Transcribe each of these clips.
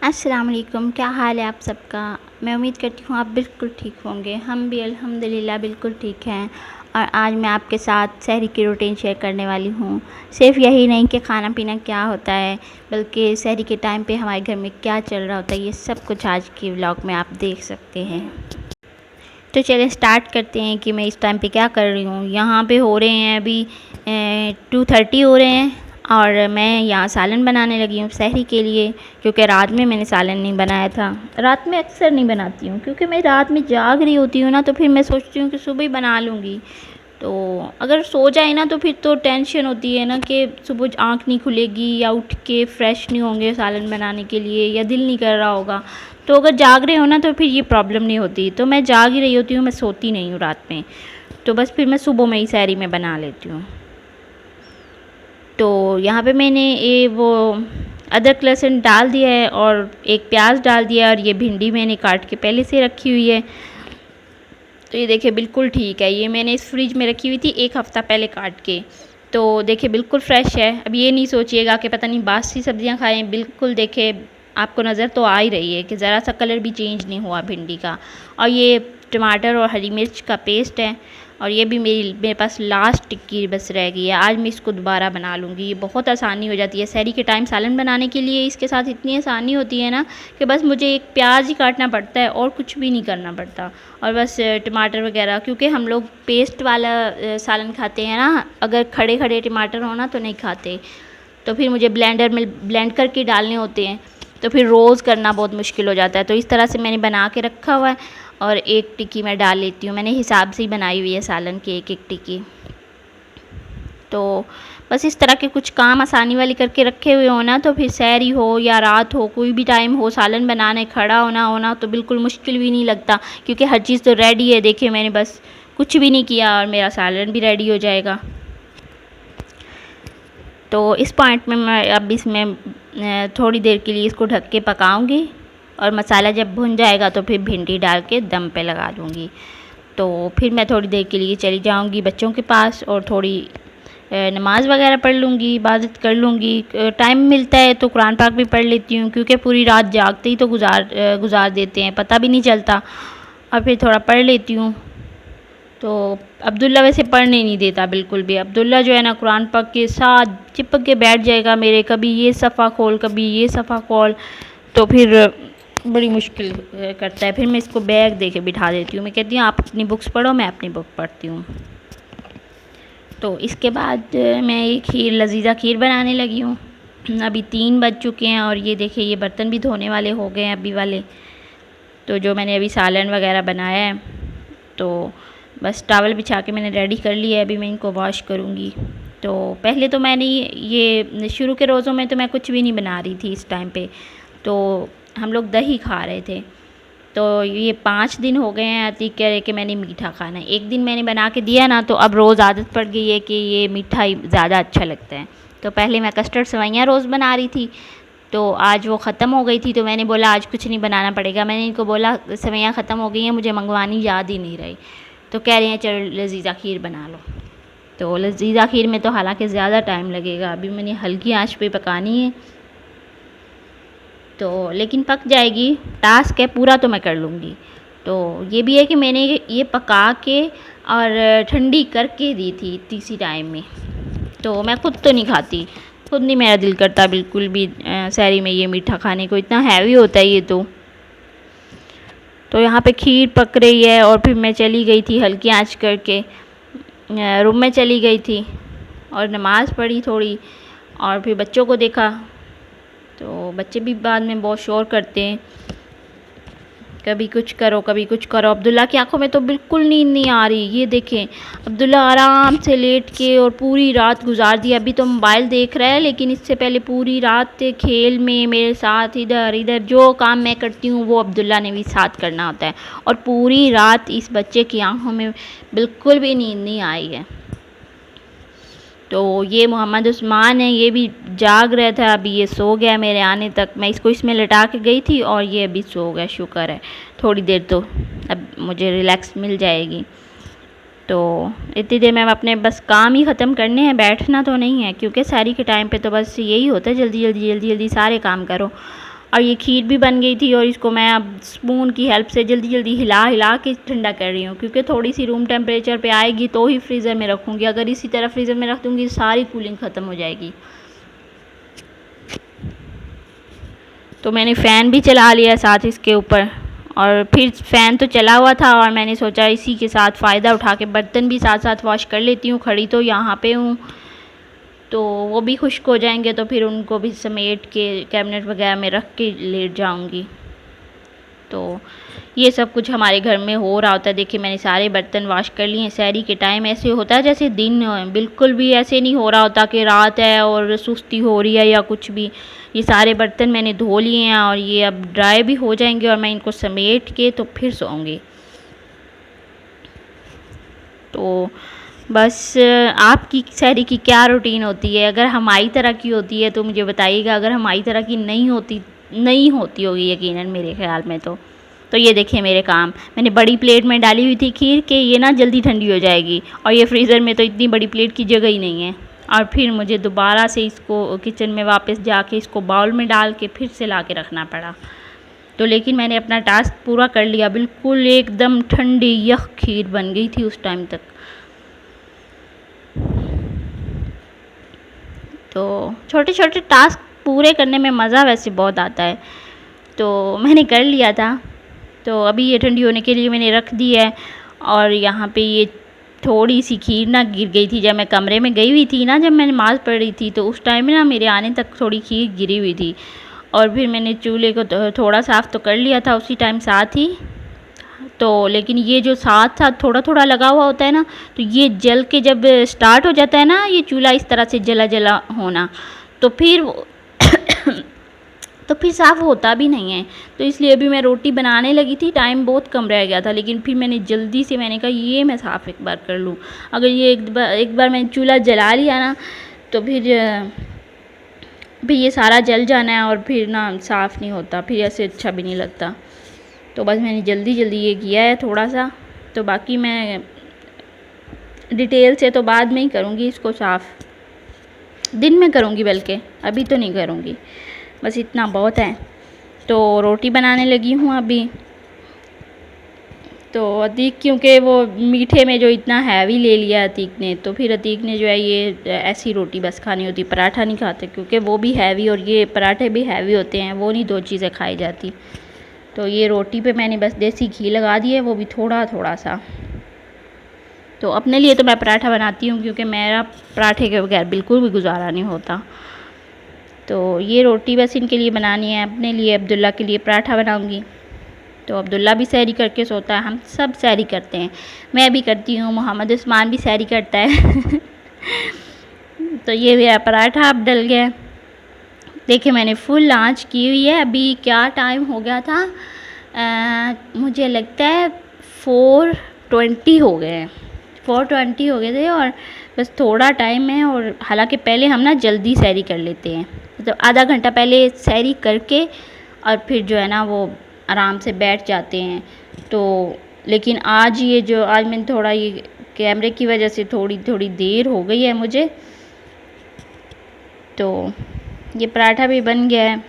अस्सलाम वालेकुम। क्या हाल है आप सबका। मैं उम्मीद करती हूँ आप बिल्कुल ठीक होंगे। हम भी अल्हम्दुलिल्लाह बिल्कुल ठीक हैं। और आज मैं आपके साथ सहरी की रूटीन शेयर करने वाली हूँ। सिर्फ़ यही नहीं कि खाना पीना क्या होता है, बल्कि सहरी के टाइम पे हमारे घर में क्या चल रहा होता है, ये सब कुछ आज के व्लॉग में आप देख सकते हैं। तो चलिए स्टार्ट करते हैं कि मैं इस टाइम पे क्या कर रही हूँ। यहाँ पे हो रहे हैं अभी 2:30 हो रहे हैं और मैं यहाँ सालन बनाने लगी हूँ सहरी के लिए, क्योंकि रात में मैंने सालन नहीं बनाया था। रात में अक्सर नहीं बनाती हूँ क्योंकि मैं रात में जाग रही होती हूँ ना, तो फिर मैं सोचती हूँ कि सुबह ही बना लूँगी। तो अगर सो जाए ना तो फिर तो टेंशन होती है ना कि सुबह आँख नहीं खुलेगी या उठ के फ्रेश नहीं होंगे सालन बनाने के लिए, या दिल नहीं कर रहा होगा। तो अगर जाग रहे हो ना तो फिर ये प्रॉब्लम नहीं होती। तो मैं जाग ही रही होती हूँ, मैं सोती नहीं हूँ रात में। तो बस फिर मैं सुबह में ही सहरी में बना लेती हूँ। तो यहाँ पे मैंने ये वो अदरक लहसुन डाल दिया है और एक प्याज डाल दिया, और ये भिंडी मैंने काट के पहले से रखी हुई है। तो ये देखिए बिल्कुल ठीक है, ये मैंने इस फ्रिज में रखी हुई थी 1 हफ़्ता पहले काट के। तो देखिए बिल्कुल फ्रेश है। अब ये नहीं सोचिएगा कि पता नहीं बासी सब्जियां खाएं। बिल्कुल देखिए आपको नज़र तो आ ही रही है कि ज़रा सा कलर भी चेंज नहीं हुआ भिंडी का। और ये टमाटर और हरी मिर्च का पेस्ट है, और ये भी मेरे पास लास्ट टिक्की बस रह गई है। आज मैं इसको दोबारा बना लूँगी। ये बहुत आसानी हो जाती है सहरी के टाइम सालन बनाने के लिए। इसके साथ इतनी आसानी होती है ना कि बस मुझे एक प्याज ही काटना पड़ता है और कुछ भी नहीं करना पड़ता। और बस टमाटर वगैरह, क्योंकि हम लोग पेस्ट वाला सालन खाते हैं ना, अगर खड़े खड़े टमाटर हो ना तो नहीं खाते। तो फिर मुझे ब्लेंडर में ब्लेंड करके डालने होते हैं, तो फिर रोज़ करना बहुत मुश्किल हो जाता है। तो इस तरह से मैंने बना के रखा हुआ है और एक टिक्की मैं डाल लेती हूँ। मैंने हिसाब से ही बनाई हुई है सालन की एक एक टिक्की। तो बस इस तरह के कुछ काम आसानी वाली करके रखे हुए हो ना, तो फिर सहरी हो या रात हो, कोई भी टाइम हो, सालन बनाने खड़ा होना तो बिल्कुल मुश्किल भी नहीं लगता, क्योंकि हर चीज़ तो रेडी है। देखिए मैंने बस कुछ भी नहीं किया और मेरा सालन भी रेडी हो जाएगा। तो इस पॉइंट में मैं अब इसमें थोड़ी देर के लिए इसको ढक के पकाऊंगी, और मसाला जब भुन जाएगा तो फिर भिंडी डाल के दम पे लगा दूंगी। तो फिर मैं थोड़ी देर के लिए चली जाऊंगी बच्चों के पास और थोड़ी नमाज़ वगैरह पढ़ लूँगी, इबादत कर लूँगी। टाइम मिलता है तो कुरान पाक भी पढ़ लेती हूँ, क्योंकि पूरी रात जागते ही तो गुजार देते हैं, पता भी नहीं चलता। और फिर थोड़ा पढ़ लेती हूँ। तो अब्दुल्ला वैसे पढ़ने नहीं देता बिल्कुल भी। अब्दुल्ला जो है ना कुरान पाक के साथ चिपक के बैठ जाएगा मेरे, कभी ये सफ़ा खोल कभी ये सफ़ा खोल। तो फिर बड़ी मुश्किल करता है। फिर मैं इसको बैग दे के बिठा देती हूँ। मैं कहती हूँ आप अपनी बुक्स पढ़ो, मैं अपनी बुक पढ़ती हूँ। तो इसके बाद मैं ये खीर, लजीज़ा खीर बनाने लगी हूँ। अभी 3 बज चुके हैं और ये देखिए ये बर्तन भी धोने वाले हो गए हैं अभी वाले। तो जो मैंने अभी सालन वगैरह बनाया है, तो बस टॉवल बिछा के मैंने रेडी कर लिया है। अभी मैं इनको वॉश करूँगी। तो पहले तो मैंने ये शुरू के रोज़ों में तो मैं कुछ भी नहीं बना रही थी इस टाइम पे। तो हम लोग दही खा रहे थे। तो ये 5 दिन हो गए हैं अतीक कह रहे कि मैंने मीठा खाना है। एक दिन मैंने बना के दिया ना, तो अब रोज़ आदत पड़ गई है कि ये मीठा ही ज़्यादा अच्छा लगता है। तो पहले मैं कस्टर्ड सेवइयाँ रोज़ बना रही थी, तो आज वो ख़त्म हो गई थी। तो मैंने बोला आज कुछ नहीं बनाना पड़ेगा। मैंने इनको बोला सेवइयाँ ख़त्म हो गई हैं, मुझे मंगवानी याद ही नहीं रही। तो कह रहे हैं चलो लजीज़ा खीर बना लो। तो लजीज़ा खीर में तो हालांकि ज़्यादा टाइम लगेगा। अभी मैंने हल्की आंच पे पकानी है, तो लेकिन पक जाएगी। टास्क है पूरा तो मैं कर लूँगी। तो ये भी है कि मैंने ये पका के और ठंडी करके दी थी तीसरी टाइम में। तो मैं खुद तो नहीं खाती, खुद नहीं मेरा दिल करता बिल्कुल भी सहरी में ये मीठा खाने को, इतना हैवी होता है ये। तो यहाँ पे खीर पक रही है और फिर मैं चली गई थी हल्की आंच करके रूम में चली गई थी और नमाज़ पढ़ी थोड़ी, और फिर बच्चों को देखा। तो बच्चे भी बाद में बहुत शोर करते हैं, कभी कुछ करो कभी कुछ करो। अब्दुल्ला की आंखों में तो बिल्कुल नींद नहीं आ रही। ये देखें अब्दुल्ला आराम से लेट के और पूरी रात गुजार दी। अभी तो मोबाइल देख रहा है, लेकिन इससे पहले पूरी रात खेल में मेरे साथ इधर इधर जो काम मैं करती हूँ वो अब्दुल्ला ने भी साथ करना होता है। और पूरी रात इस बच्चे की आंखों में बिल्कुल भी नींद नहीं आई है। तो ये मोहम्मद उस्मान है, ये भी जाग रहा था। अभी ये सो गया मेरे आने तक। मैं इसको इसमें लटा के गई थी और ये अभी सो गया। शुक्र है, थोड़ी देर तो अब मुझे रिलैक्स मिल जाएगी। तो इतनी देर में अपने बस काम ही ख़त्म करने हैं, बैठना तो नहीं है, क्योंकि सहरी के टाइम पे तो बस यही होता है जल्दी जल्दी जल्दी जल्दी सारे काम करो। और ये खीर भी बन गई थी और इसको मैं अब स्पून की हेल्प से जल्दी जल्दी हिला हिला के ठंडा कर रही हूँ, क्योंकि थोड़ी सी रूम टेम्परेचर पे आएगी तो ही फ्रीज़र में रखूँगी। अगर इसी तरह फ्रीज़र में रख दूँगी सारी कूलिंग ख़त्म हो जाएगी। तो मैंने फ़ैन भी चला लिया साथ इसके ऊपर, और फिर फ़ैन तो चला हुआ था और मैंने सोचा इसी के साथ फ़ायदा उठा के बर्तन भी साथ साथ वॉश कर लेती हूँ। खड़ी तो यहाँ पे हूँ तो वो भी खुश्क हो जाएंगे, तो फिर उनको भी समेट के कैबिनेट वगैरह में रख के लेट जाऊँगी। तो ये सब कुछ हमारे घर में हो रहा होता है। देखिए मैंने सारे बर्तन वॉश कर लिए हैं। सहरी के टाइम ऐसे होता है जैसे दिन हो, बिल्कुल भी ऐसे नहीं हो रहा होता कि रात है और सुस्ती हो रही है या कुछ भी। ये सारे बर्तन मैंने धो लिए हैं और ये अब ड्राई भी हो जाएंगे और मैं इनको समेट के तो फिर सोऊंगी। तो बस आपकी सहरी की क्या रूटीन होती है? अगर हमारी तरह की होती है तो मुझे बताइएगा। अगर हमारी तरह की नहीं होती होगी यकीनन मेरे ख़्याल में तो ये देखिए मेरे काम। मैंने बड़ी प्लेट में डाली हुई थी खीर के ये ना जल्दी ठंडी हो जाएगी, और ये फ्रीज़र में तो इतनी बड़ी प्लेट की जगह ही नहीं है। और फिर मुझे दोबारा से इसको किचन में वापस जाके इसको बाउल में डाल के फिर से ला के रखना पड़ा। तो लेकिन मैंने अपना टास्क पूरा कर लिया। बिल्कुल एकदम ठंडी यख खीर बन गई थी उस टाइम तक। तो छोटे छोटे टास्क पूरे करने में मज़ा वैसे बहुत आता है। तो मैंने कर लिया था। तो अभी ये ठंडी होने के लिए मैंने रख दी है। और यहाँ पे ये थोड़ी सी खीर ना गिर गई थी जब मैं कमरे में गई हुई थी ना, जब मैं नमाज़ पढ़ रही थी, तो उस टाइम में ना मेरे आने तक थोड़ी खीर गिरी हुई थी। और फिर मैंने चूल्हे को थोड़ा साफ़ तो कर लिया था उसी टाइम साथ ही। तो लेकिन ये जो साथ साथ थोड़ा थोड़ा लगा हुआ होता है ना, तो ये जल के जब स्टार्ट हो जाता है ना ये चूल्हा इस तरह से जला जला होना, तो फिर साफ़ होता भी नहीं है। तो इसलिए अभी मैं रोटी बनाने लगी थी, टाइम बहुत कम रह गया था, लेकिन फिर मैंने जल्दी से मैंने कहा ये मैं साफ़ एक बार कर लूँ। अगर ये एक बार मैंने चूल्हा जला लिया ना तो फिर ये सारा जल जाना है और फिर ना साफ़ नहीं होता, फिर ऐसे अच्छा भी नहीं लगता। तो बस मैंने जल्दी जल्दी ये किया है थोड़ा सा। तो बाकी मैं डिटेल से तो बाद में ही करूँगी इसको साफ़, दिन में करूँगी, बल्कि अभी तो नहीं करूँगी। बस इतना बहुत है। तो रोटी बनाने लगी हूँ अभी। तो अतीक क्योंकि वो मीठे में जो इतना हैवी ले लिया अतीक ने, तो फिर अतीक ने जो है ये ऐसी रोटी बस खानी होती, पराठा नहीं खाते, क्योंकि वो भी हैवी और ये पराठे भी हैवी होते हैं, वो नहीं दो चीज़ें खाई जाती। तो ये रोटी पे मैंने बस देसी घी लगा दिया है, वो भी थोड़ा थोड़ा सा। तो अपने लिए तो मैं पराठा बनाती हूँ क्योंकि मेरा पराठे के बगैर बिल्कुल भी गुजारा नहीं होता। तो ये रोटी बस इनके लिए बनानी है, अपने लिए अब्दुल्ला के लिए पराठा बनाऊँगी। तो अब्दुल्ला भी सहरी करके सोता है, हम सब सहरी करते हैं, मैं भी करती हूँ, मोहम्मद उस्मान भी सहरी करता है। तो ये मेरा पराठा अब डल गया। देखिए मैंने फुल आंच की हुई है। अभी क्या टाइम हो गया था, मुझे लगता है 4:20 हो गए हैं, 4:20 हो गए थे, और बस थोड़ा टाइम है। और हालांकि पहले हम ना जल्दी सहरी कर लेते हैं, मतलब आधा घंटा पहले सहरी करके और फिर जो है ना वो आराम से बैठ जाते हैं। तो लेकिन आज मैंने थोड़ा ये कैमरे की वजह से थोड़ी देर हो गई है मुझे। तो ये पराठा भी बन गया है।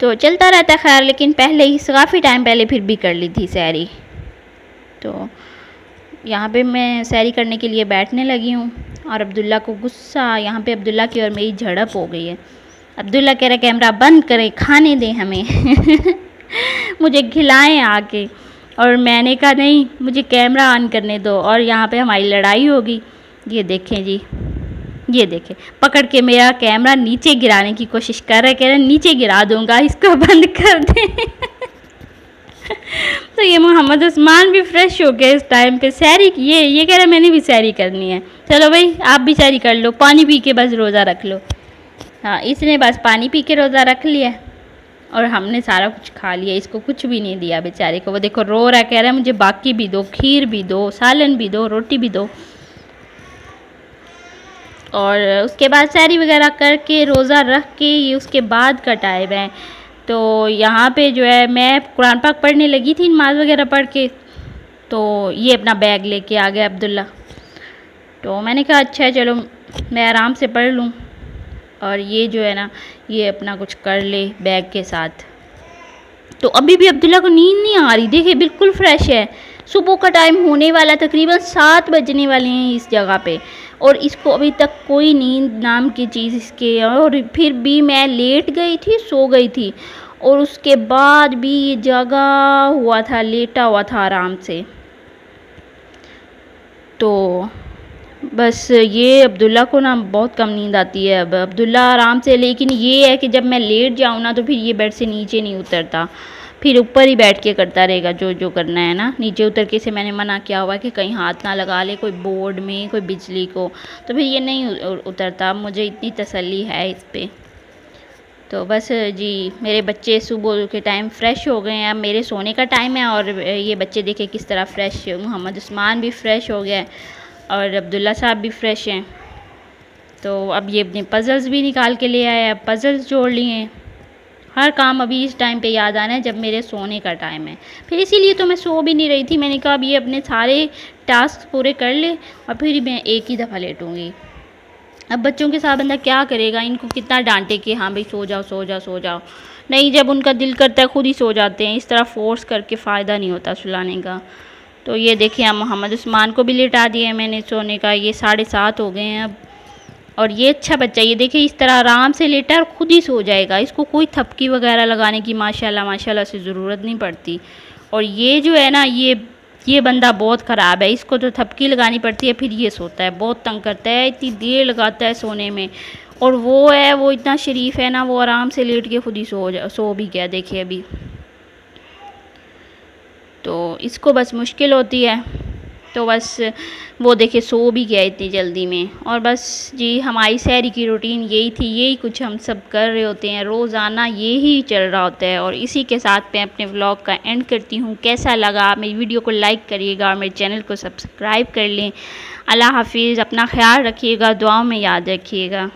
तो चलता रहता है खैर, लेकिन पहले ही काफ़ी टाइम पहले फिर भी कर ली थी सहरी। तो यहाँ पे मैं सहरी करने के लिए बैठने लगी हूँ और अब्दुल्ला को गुस्सा, यहाँ पे अब्दुल्ला की और मेरी झड़प हो गई है। अब्दुल्ला कह रहा कैमरा बंद करें, खाने दें हमें। मुझे खिलाएं आके, और मैंने कहा नहीं मुझे कैमरा ऑन करने दो, और यहाँ पे हमारी लड़ाई होगी। ये देखें जी, ये देखें पकड़ के मेरा कैमरा नीचे गिराने की कोशिश कर रहे, कह रहे नीचे गिरा दूंगा, इसको बंद कर दें। तो ये मोहम्मद उस्मान भी फ्रेश हो गया इस टाइम पे सहरी की, ये कह रहा मैंने भी सहरी करनी है। चलो भाई आप भी सहरी कर लो, पानी पी के बस रोज़ा रख लो। हाँ इसने बस पानी पी के रोज़ा रख लिया और हमने सारा कुछ खा लिया, इसको कुछ भी नहीं दिया बेचारे को। वो देखो रो रहा, कह रहा है मुझे बाकी भी दो, खीर भी दो, सालन भी दो, रोटी भी दो। और उसके बाद सहरी वगैरह करके रोज़ा रख के ये उसके बाद का टाइम है। तो यहाँ पे जो है मैं कुरान पाक पढ़ने लगी थी नमाज वगैरह पढ़ के, तो ये अपना बैग लेके आ गया अब्दुल्ला। तो मैंने कहा अच्छा चलो मैं आराम से पढ़ लूँ। और ये जो है ना, ये अपना कुछ कर ले बैग के साथ। तो अभी भी अब्दुल्ला को नींद नहीं आ रही, देखिए बिल्कुल फ्रेश है। सुबह का टाइम होने वाला, तकरीबन 7 बजने वाले हैं इस जगह पे, और इसको अभी तक कोई नींद नाम की चीज़ इसके, और फिर भी मैं लेट गई थी, सो गई थी, और उसके बाद भी ये जगा हुआ था, लेटा हुआ था आराम से। तो बस ये अब्दुल्ला को ना बहुत कम नींद आती है। अब अब्दुल्ला आराम से, लेकिन ये है कि जब मैं लेट जाऊँ ना तो फिर ये बेड से नीचे नहीं उतरता, फिर ऊपर ही बैठ के करता रहेगा जो जो करना है ना। नीचे उतर के से मैंने मना किया हुआ है कि कहीं हाथ ना लगा ले कोई बोर्ड में, कोई बिजली को, तो फिर ये नहीं उतरता। मुझे इतनी तसल्ली है इस पर। तो बस जी, मेरे बच्चे सुबह के टाइम फ़्रेश हो गए हैं, अब मेरे सोने का टाइम है, और ये बच्चे देखें किस तरह फ़्रेश। मोहम्मद उस्मान भी फ़्रेश हो गया है और अब्दुल्ला साहब भी फ़्रेश हैं। तो अब ये अपने पज़ल्स भी निकाल के ले आए, अब पज़ल्स जोड़ लिए हैं। हर काम अभी इस टाइम पे याद आना है जब मेरे सोने का टाइम है, फिर इसीलिए तो मैं सो भी नहीं रही थी। मैंने कहा अब ये अपने सारे टास्क पूरे कर ले और फिर मैं एक ही दफ़ा लेटूँगी। अब बच्चों के साथ बंदा क्या करेगा, इनको कितना डांटे कि हाँ भाई सो जाओ सो जाओ सो जाओ। नहीं, जब उनका दिल करता है खुद ही सो जाते हैं, इस तरह फ़ोर्स करके फ़ायदा नहीं होता सुलाने का। तो ये देखिए, अब मोहम्मद उस्मान को भी लेटा दिया है मैंने सोने का, ये 7:30 हो गए हैं अब। और ये अच्छा बच्चा, ये देखिए इस तरह आराम से लेटा है और ख़ुद ही सो जाएगा, इसको कोई थपकी वगैरह लगाने की माशाल्लाह माशाल्लाह से ज़रूरत नहीं पड़ती। और ये जो है ना, ये बंदा बहुत ख़राब है, इसको तो थपकी लगानी पड़ती है फिर ये सोता है, बहुत तंग करता है, इतनी देर लगाता है सोने में। और वो इतना शरीफ है ना, वो आराम से लेट के खुद ही सो भी गया, देखिए अभी। तो इसको बस मुश्किल होती है, तो बस वो देखिए सो भी गया इतनी जल्दी में। और बस जी, हमारी सहरी की रूटीन यही थी, यही कुछ हम सब कर रहे होते हैं, रोज़ाना यही चल रहा होता है। और इसी के साथ मैं अपने व्लॉग का एंड करती हूँ। कैसा लगा, मेरी वीडियो को लाइक करिएगा और मेरे चैनल को सब्सक्राइब कर लें। अल्लाह हाफिज़, अपना ख्याल रखिएगा, दुआओं में याद रखिएगा।